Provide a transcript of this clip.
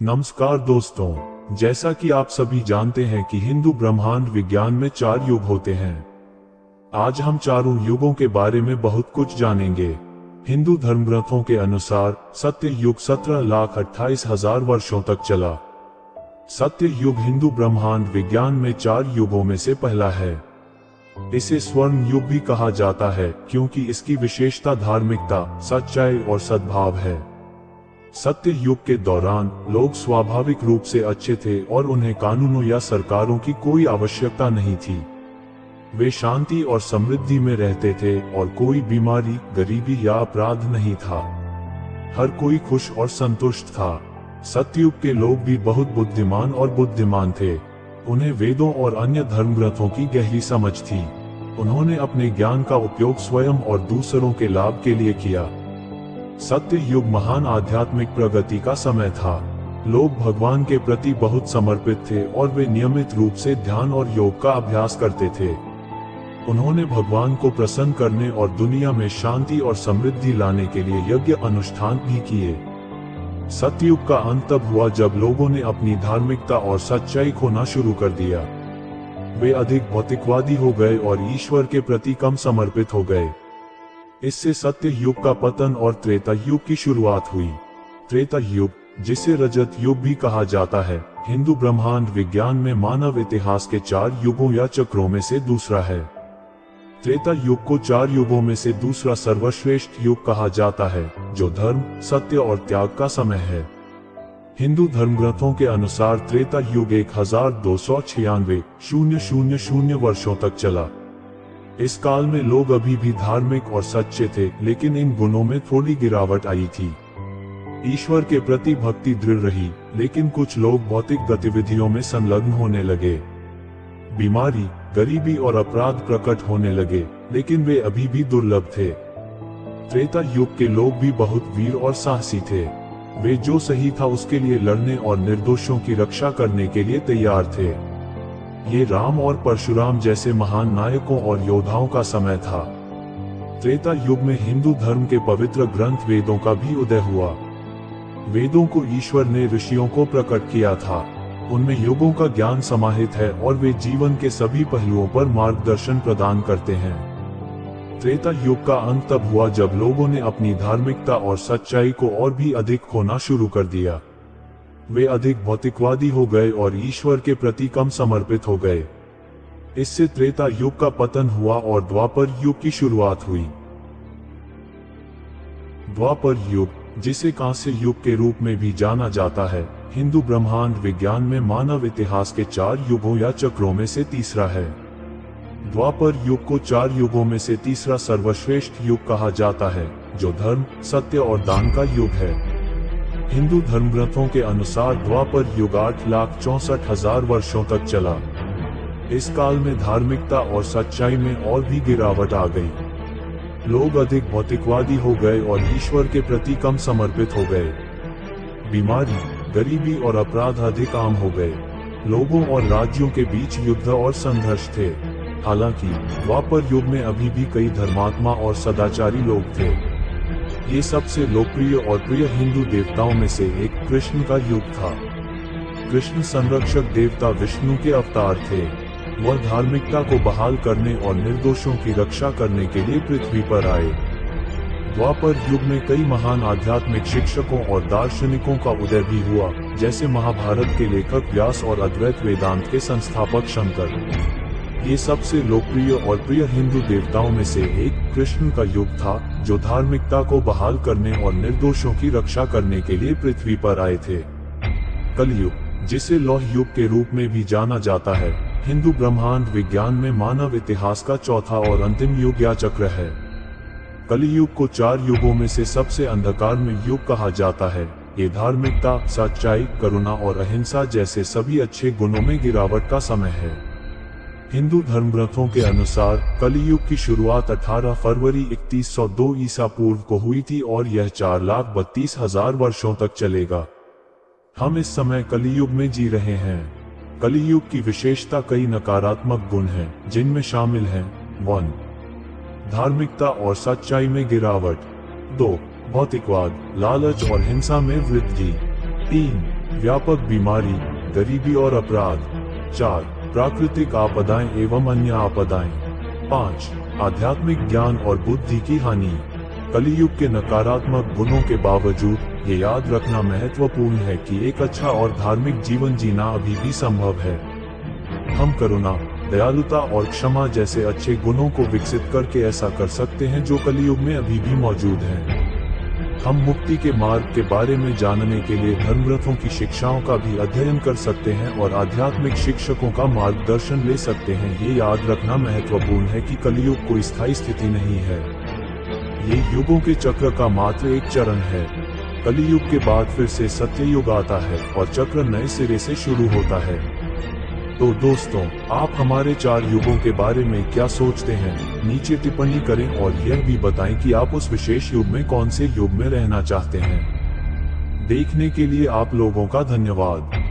नमस्कार दोस्तों, जैसा कि आप सभी जानते हैं कि हिंदू ब्रह्मांड विज्ञान में 4 युग होते हैं। आज हम चारों युगों के बारे में बहुत कुछ जानेंगे। हिंदू धर्म ग्रंथों के अनुसार सत्य युग 17,28,000 वर्षों तक चला। सत्य युग हिंदू ब्रह्मांड विज्ञान में 4 युगों में से पहला है। इसे स्वर्ण युग भी कहा जाता है क्योंकि इसकी विशेषता धार्मिकता, सच्चाई और सद्भाव है। सत्य युग के दौरान लोग स्वाभाविक रूप से अच्छे थे और उन्हें कानूनों या सरकारों की कोई आवश्यकता नहीं थी। वे शांति और समृद्धि में रहते थे और कोई बीमारी, गरीबी या अपराध नहीं था। हर कोई खुश और संतुष्ट था। सतयुग के लोग भी बहुत बुद्धिमान और बुद्धिमान थे। उन्हें वेदों और अन्य धर्म ग्रंथों की गहरी समझ थी। उन्होंने अपने ज्ञान का उपयोग स्वयं और दूसरों के लाभ के लिए किया। सत्य युग महान आध्यात्मिक प्रगति का समय था। लोग भगवान के प्रति बहुत समर्पित थे और वे नियमित रूप से ध्यान और योग का अभ्यास करते थे। उन्होंने भगवान को प्रसन्न करने और दुनिया में शांति और समृद्धि लाने के लिए यज्ञ अनुष्ठान भी किए। सतयुग का अंत तब हुआ जब लोगों ने अपनी धार्मिकता और सच्चाई खोना शुरू कर दिया। वे अधिक भौतिकवादी हो गए और ईश्वर के प्रति कम समर्पित हो गए। इससे सत्य युग का पतन और त्रेता युग की शुरुआत हुई। त्रेता युग, जिसे रजत युग भी कहा जाता है, हिंदू ब्रह्मांड विज्ञान में मानव इतिहास के 4 युगों या चक्रों में से दूसरा है। त्रेता युग को 4 युगों में से दूसरा सर्वश्रेष्ठ युग कहा जाता है, जो धर्म, सत्य और त्याग का समय है। हिंदू धर्म ग्रंथों के अनुसार त्रेता युग 1296 वर्षों तक चला। इस काल में लोग अभी भी धार्मिक और सच्चे थे, लेकिन इन गुणों में थोड़ी गिरावट आई थी। ईश्वर के प्रति भक्ति दृढ़ रही, लेकिन कुछ लोग भौतिक गतिविधियों में संलग्न होने लगे। बीमारी, गरीबी और अपराध प्रकट होने लगे, लेकिन वे अभी भी दुर्लभ थे। त्रेता युग के लोग भी बहुत वीर और साहसी थे। वे जो सही था उसके लिए लड़ने और निर्दोषों की रक्षा करने के लिए तैयार थे। ये राम और परशुराम जैसे महान नायकों और योद्धाओं का समय था। त्रेता युग में हिंदू धर्म के पवित्र ग्रंथ वेदों का भी उदय हुआ। वेदों को ईश्वर ने ऋषियों को प्रकट किया था। उनमें युगों का ज्ञान समाहित है और वे जीवन के सभी पहलुओं पर मार्गदर्शन प्रदान करते हैं। त्रेता युग का अंत तब हुआ जब लोगों ने अपनी धार्मिकता और सच्चाई को और भी अधिक खोना शुरू कर दिया। वे अधिक भौतिकवादी हो गए और ईश्वर के प्रति कम समर्पित हो गए। इससे त्रेता युग का पतन हुआ और द्वापर युग की शुरुआत हुई। द्वापर युग, जिसे कांस्य युग के रूप में भी जाना जाता है, हिंदू ब्रह्मांड विज्ञान में मानव इतिहास के 4 युगों या चक्रों में से तीसरा है। द्वापर युग को 4 युगों में से तीसरा सर्वश्रेष्ठ युग कहा जाता है, जो धर्म, सत्य और दान का युग है। हिंदू धर्म ग्रंथों के अनुसार द्वापर युग 8,64,000 वर्षों तक चला। इस काल में धार्मिकता और सच्चाई में और भी गिरावट आ गई। लोग अधिक भौतिकवादी हो गए और ईश्वर के प्रति कम समर्पित हो गए। बीमारी, गरीबी और अपराध अधिक आम हो गए। लोगों और राज्यों के बीच युद्ध और संघर्ष थे। हालांकि द्वापर युग में अभी भी कई धर्मात्मा और सदाचारी लोग थे। ये सबसे लोकप्रिय और प्रिय हिंदू देवताओं में से एक कृष्ण का युग था। कृष्ण संरक्षक देवता विष्णु के अवतार थे। वह धार्मिकता को बहाल करने और निर्दोषों की रक्षा करने के लिए पृथ्वी पर आए। द्वापर युग में कई महान आध्यात्मिक शिक्षकों और दार्शनिकों का उदय भी हुआ, जैसे महाभारत के लेखक व्यास और अद्वैत वेदांत के संस्थापक शंकर। ये सबसे लोकप्रिय और प्रिय हिंदू देवताओं में से एक कृष्ण का युग था, जो धार्मिकता को बहाल करने और निर्दोषों की रक्षा करने के लिए पृथ्वी पर आए थे। कलयुग, जिसे लौह युग के रूप में भी जाना जाता है, हिंदू ब्रह्मांड विज्ञान में मानव इतिहास का चौथा और अंतिम युग या चक्र है। कलियुग को 4 युगों में से सबसे अंधकार में युग कहा जाता है। ये धार्मिकता, सच्चाई, करुणा और अहिंसा जैसे सभी अच्छे गुणों में गिरावट का समय है। हिंदू धर्म ग्रंथों के अनुसार कलियुग की शुरुआत 18 फरवरी 3102 ईसा पूर्व को हुई थी और यह 4,32,000 वर्षों तक चलेगा। हम इस समय कलियुग में जी रहे हैं। कलियुग की विशेषता कई नकारात्मक गुण हैं, जिनमें शामिल हैं 1. धार्मिकता और सच्चाई में गिरावट। 2. भौतिकवाद, लालच और हिंसा में वृद्धि। 3. व्यापक बीमारी, गरीबी और अपराध। 4. प्राकृतिक आपदाएं एवं अन्य आपदाएं। 5. आध्यात्मिक ज्ञान और बुद्धि की हानि। कलियुग के नकारात्मक गुणों के बावजूद ये याद रखना महत्वपूर्ण है कि एक अच्छा और धार्मिक जीवन जीना अभी भी संभव है। हम करुणा, दयालुता और क्षमा जैसे अच्छे गुणों को विकसित करके ऐसा कर सकते हैं जो कलियुग में अभी भी मौजूद हैं। हम मुक्ति के मार्ग के बारे में जानने के लिए धर्मग्रंथों की शिक्षाओं का भी अध्ययन कर सकते हैं और आध्यात्मिक शिक्षकों का मार्गदर्शन ले सकते हैं। ये याद रखना महत्वपूर्ण है कि कलियुग कोई स्थायी स्थिति नहीं है, ये युगों के चक्र का मात्र एक चरण है। कलियुग के बाद फिर से सत्ययुग आता है और चक्र नए सिरे से शुरू होता है। तो दोस्तों, आप हमारे 4 युगों के बारे में क्या सोचते हैं? नीचे टिप्पणी करें और यह भी बताएं कि आप उस विशेष युग में कौन से युग में रहना चाहते हैं। देखने के लिए आप लोगों का धन्यवाद।